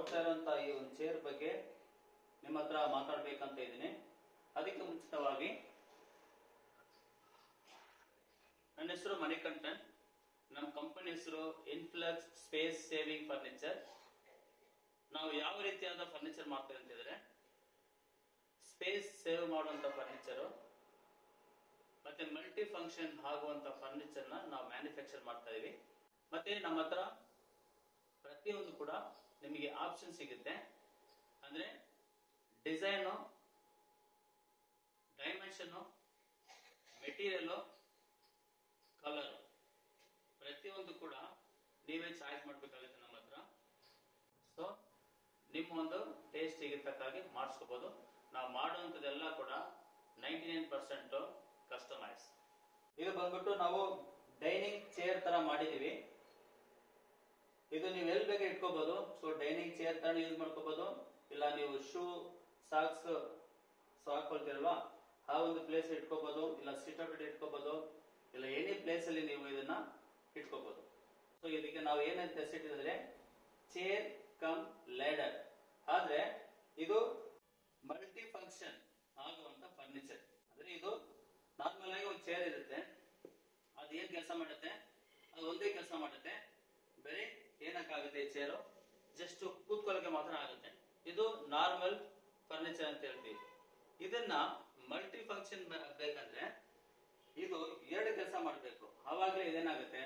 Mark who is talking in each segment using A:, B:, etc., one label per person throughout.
A: ನೋಡ್ತಾ ಇರುವಂತಹ ಈ ಒಂದು ಚೇರ್ ಬಗ್ಗೆ ನಿಮ್ಮ ಹತ್ರ ಮಾತಾಡ್ಬೇಕಂತ ಇದ್ದೀನಿ. ಅದಕ್ಕೆ ಮುಂಚಿತವಾಗಿ ನನ್ನ ಹೆಸರು ಮಣಿಕಂಠನ್. ನಮ್ಮ ಕಂಪನಿ ಹೆಸರು ಇನ್ಫ್ಲಕ್ಸ್ ಸ್ಪೇಸ್ ಸೇವಿಂಗ್ ಫರ್ನಿಚರ್. ನಾವು ಯಾವ ರೀತಿಯಾದ ಫರ್ನಿಚರ್ ಮಾಡ್ತೇವೆ ಅಂತಿದ್ರೆ ಸ್ಪೇಸ್ ಸೇವ್ ಮಾಡುವಂತ ಫರ್ನಿಚರ್ ಮತ್ತೆ ಮಲ್ಟಿ ಫಂಕ್ಷನ್ ಆಗುವಂತ ಫರ್ನಿಚರ್ ನಾವು ಮ್ಯಾನುಫ್ಯಾಕ್ಚರ್ ಮಾಡ್ತಾ ಇದೀವಿ. ಮತ್ತೆ ನಮ್ಮ ಹತ್ರ ಪ್ರತಿಯೊಂದು ಕೂಡ ನಿಮಗೆ ಆಪ್ಷನ್ ಸಿಗುತ್ತೆ. ಅಂದ್ರೆ ಡಿಸೈನ್, ಡೈಮೆನ್ಷನ್, ಮೆಟೀರಿಯಲ್, ಕಲರ್ ಪ್ರತಿಯೊಂದು ಕೂಡ ನೀವೇ ಚಾಯ್ಸ್ ಮಾಡ್ಬೇಕಾಗುತ್ತೆ ನಮ್ಮ ಹತ್ರ. ಸೊ ನಿಮ್ಮ ಒಂದು ಟೇಸ್ಟಿಗೆ ತಕ್ಕಾಗಿ ಮಾಡಿಸ್ಕೋಬಹುದು. ನಾವು ಮಾಡುವಂತದೆಲ್ಲ ಕೂಡ 99% ಕಸ್ಟಮೈಸ್. ಇದು ಬಂದ್ಬಿಟ್ಟು ನಾವು ಡೈನಿಂಗ್ ಚೇರ್ ತರ ಮಾಡಿದೀವಿ. ಇದು ನೀವು ಎಲ್ಲಿ ಬೇಕಾದ್ರೆ ಇಟ್ಕೋಬಹುದು. ಸೊ ಡೈನಿಂಗ್ ಚೇರ್ ತರ ಯೂಸ್ ಮಾಡ್ಕೋಬಹುದು. ಇಲ್ಲ ನೀವು ಶೂ ಸಾಕ್ಸ್ ಹಾಕೊಳ್ತಿರಲ್ವಾ, ಆ ಒಂದು ಪ್ಲೇಸ್ ಇಟ್ಕೋಬಹುದು. ಇಲ್ಲ ಸಿಟ್ ಔಟ್ ಇಟ್ಕೋಬಹುದು. ಇಲ್ಲ ಎನಿ ಪ್ಲೇಸ್ ಅಲ್ಲಿ ನೀವು ಇದನ್ನ ಇಟ್ಕೋಬಹುದು. ಸೊ ಇದಕ್ಕೆ ನಾವು ಏನಂತ ಹೆಸರಿಟ್ಟಿದ್ರೆ ಚೇರ್ ಕಮ್ ಲ್ಯಾಡರ್. ಆದ್ರೆ ಇದು ಮಲ್ಟಿ ಫಂಕ್ಷನ್ ಆಗುವಂತ ಫರ್ನಿಚರ್. ಅಂದ್ರೆ ಇದು ನಾರ್ಮಲ್ ಆಗಿ ಒಂದು ಚೇರ್ ಇರುತ್ತೆ, ಅದು ಏನ್ ಕೆಲಸ ಮಾಡುತ್ತೆ, ಅದು ಒಂದೇ ಕೆಲಸ ಮಾಡುತ್ತೆ. ಬೇರೆ ಏನಕ್ಕಾಗುತ್ತೆ ಈ ಚೇರು, ಜಸ್ಟ್ ಕೂತ್ಕೊಳ್ಳೋಕೆ ಮಾತ್ರ ಆಗುತ್ತೆ. ಇದು ನಾರ್ಮಲ್ ಫರ್ನಿಚರ್ ಅಂತ ಹೇಳ್ತೀವಿ. ಇದನ್ನ ಮಲ್ಟಿ ಫಂಕ್ಷನ್ ಬೇಕಂದ್ರೆ ಇದು ಎರಡು ಕೆಲಸ ಮಾಡಬೇಕು, ಅವಾಗಲೇ ಇದೇನಾಗುತ್ತೆ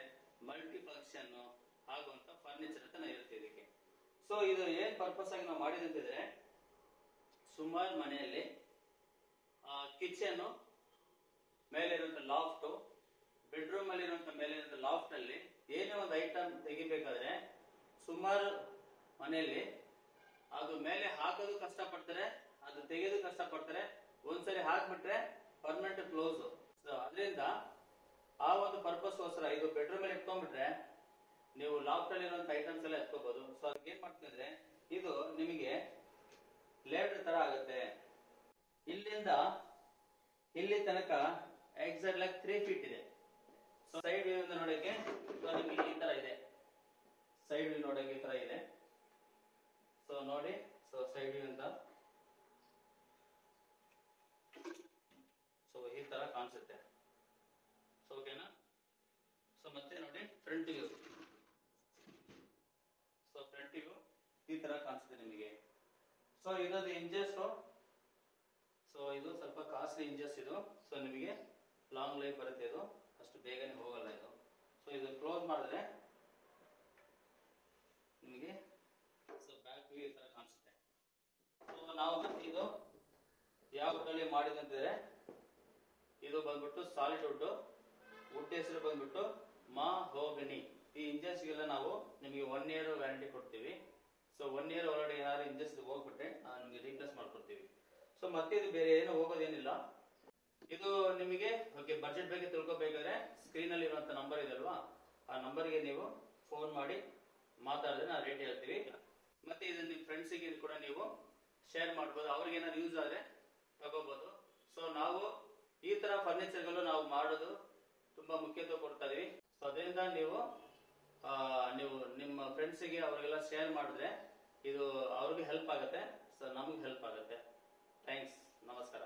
A: ಮಲ್ಟಿ ಫಂಕ್ಷನ್ ಆಗುವಂತ ಫರ್ನಿಚರ್ ಅಂತ ನಾವು ಹೇಳ್ತೀವಿ ಇದಕ್ಕೆ. ಸೊ ಇದು ಏನ್ ಪರ್ಪಸ್ ಆಗಿ ನಾವು ಮಾಡಿದಂತಿದ್ರೆ ಸುಮಾರು ಮನೆಯಲ್ಲಿ ಕಿಚನ್ ಮೇಲೆ ಇರುವಂತ ಲಾಫ್ಟ್, ಬೆಡ್ರೂಮ್ ಅಲ್ಲಿ ಇರುವಂತ ಮೇಲೆ ಇರುವಂತ ಲಾಫ್ಟ್ ಅಲ್ಲಿ ಏನೇ ಒಂದು ಐಟಮ್ ತೆಗಿಬೇಕಾದ್ರೆ ಸುಮಾರು ಮನೆಯಲ್ಲಿ ಅದು ಮೇಲೆ ಹಾಕೋದು ಕಷ್ಟ ಪಡ್ತಾರೆ, ಅದು ತೆಗೆಯೋದು ಕಷ್ಟ ಪಡ್ತಾರೆ. ಒಂದ್ಸರಿ ಹಾಕ್ಬಿಟ್ರೆ ಪರ್ಮನೆಂಟ್ ಕ್ಲೋಸ್. ಸೊ ಅದರಿಂದ ಆ ಒಂದು ಪರ್ಪಸ್ ಗೋಸ್ಕರ ಇದು ಬೆಡ್ರೂಮ್ ಅಲ್ಲಿ ಇಟ್ಕೊಂಡ್ಬಿಟ್ರೆ ನೀವು ಲಾಫ್ಟ್ ಅಲ್ಲಿ ಇರುವಂತ ಐಟಮ್ಸ್ ಎಲ್ಲ ಎತ್ಕೋಬಹುದು. ಸೊ ಅದಕ್ಕೆ ಏನ್ ಮಾಡ್ತಿದ್ರೆ ಇದು ನಿಮಗೆ ಲೇಡರ್ ತರ ಆಗುತ್ತೆ. ಇಲ್ಲಿಂದ ಇಲ್ಲಿ ತನಕ ಎಕ್ಸಾಕ್ಟ್ ಲೈಕ್ 3 ಫೀಟ್ ಇದೆ. ಸೊ ಸೈಡ್ ವ್ಯೂ ಇಂದ ನೋಡಕ್ಕೆ ನಿಮಗೆ ಈ ತರ ಇದೆ. ಸೈಡ್ ವ್ಯೂ ನೋಡಕ್ಕೆ ಈ ತರ ಇದೆ. ಸೊ ನೋಡಿ, ಸೊ ಸೈಡ್ ವ್ಯೂ ಅಂತ ಸೊ ಈ ತರ ಕಾಣಿಸುತ್ತೆ. ಸೊ ಓಕೆನಾ. ಸೊ ಮತ್ತೆ ನೋಡಿ front view. So front view ಈ ತರ ಕಾಣಿಸುತ್ತೆ ನಿಮಗೆ. ಸೊ ಇದೊಂದು ಇಂಜಸ್. ಸೊ ಇದು ಸ್ವಲ್ಪ ಕಾಸ್ಟ್ಲಿ ಇಂಜಸ್ ಇದು. ಸೊ ನಿಮಗೆ ಲಾಂಗ್ ಲೈಫ್ ಬರುತ್ತೆ. ಇದು ಅಷ್ಟು ಬೇಗನೆ ಹೋಗಲ್ಲ ಇದು. ಸೊ ಇದು ಕ್ಲೋಸ್ ಮಾಡಿದ್ರೆ ನಿಮಗೆ ಸೊ ಬ್ಯಾಕ್ ವ್ಯೂ ಈ ತರ ಕಾಣಿಸುತ್ತೆ. ಸೊ ನಾವು ಇದು ಯಾವ ವುಡ್ ಮಾಡಿದಂತಿದ್ರೆ ಇದು ಬಂದ್ಬಿಟ್ಟು ಸಾಲಿಡ್ ವುಡ್ ಹೆಸರು ಬಂದ್ಬಿಟ್ಟು ಮಹೋಗನಿ. ಈ ಇಂಜಸ್ ಗೆಲ್ಲ ನಾವು ನಿಮಗೆ 1 year ವ್ಯಾರಂಟಿ ಕೊಡ್ತೀವಿ. ಸೊ 1 year ಒಳಗಡೆ ಏನಾದ್ರು ಇಂಜಸ್ ಹೋಗ್ಬಿಟ್ರೆ ನಿಮಗೆ ರೀಪ್ಲೇಸ್ ಮಾಡ್ಕೊಡ್ತೀವಿ. ಸೊ ಮತ್ತೆ ಇದು ಬೇರೆ ಏನು ಹೋಗೋದೇನಿಲ್ಲ. ಇದು ನಿಮಗೆ ಓಕೆ ಬಜೆಟ್ ಬಗ್ಗೆ ತಿಳ್ಕೊಬೇಕಾದ್ರೆ ಸ್ಕ್ರೀನ್ ಅಲ್ಲಿ ಇರುವಂತ ನಂಬರ್ ಇದೆ ಅಲ್ವಾ, ಆ ನಂಬರ್ಗೆ ನೀವು ಫೋನ್ ಮಾಡಿ ಮಾತಾಡಿದ್ರೆ ನಾವು ರೇಟ್ ಹೇಳ್ತೀವಿ. ಮತ್ತೆ ಇದನ್ನ ನಿಮ್ಮ ಫ್ರೆಂಡ್ಸಿಗೆ ಕೂಡ ನೀವು ಶೇರ್ ಮಾಡಬಹುದು. ಅವ್ರಿಗೆ ಏನಾದ್ರು ಯೂಸ್ ಆದ್ರೆ ತಗೋಬಹುದು. ಸೊ ನಾವು ಈ ತರ ಫರ್ನಿಚರ್ ಗಳು ನಾವು ಮಾಡೋದು ತುಂಬಾ ಮುಖ್ಯತ್ವ ಕೊಡ್ತಾ ಇದೀವಿ. ಸೊ ಅದರಿಂದ ನೀವು ನಿಮ್ಮ ಫ್ರೆಂಡ್ಸಿಗೆ ಅವರಿಗೆಲ್ಲ ಶೇರ್ ಮಾಡಿದ್ರೆ ಇದು ಅವ್ರಿಗೆ ಹೆಲ್ಪ್ ಆಗುತ್ತೆ. ಸೊ ನಮಗೆ ಹೆಲ್ಪ್ ಆಗುತ್ತೆ. ಥ್ಯಾಂಕ್ಸ್. ನಮಸ್ಕಾರ.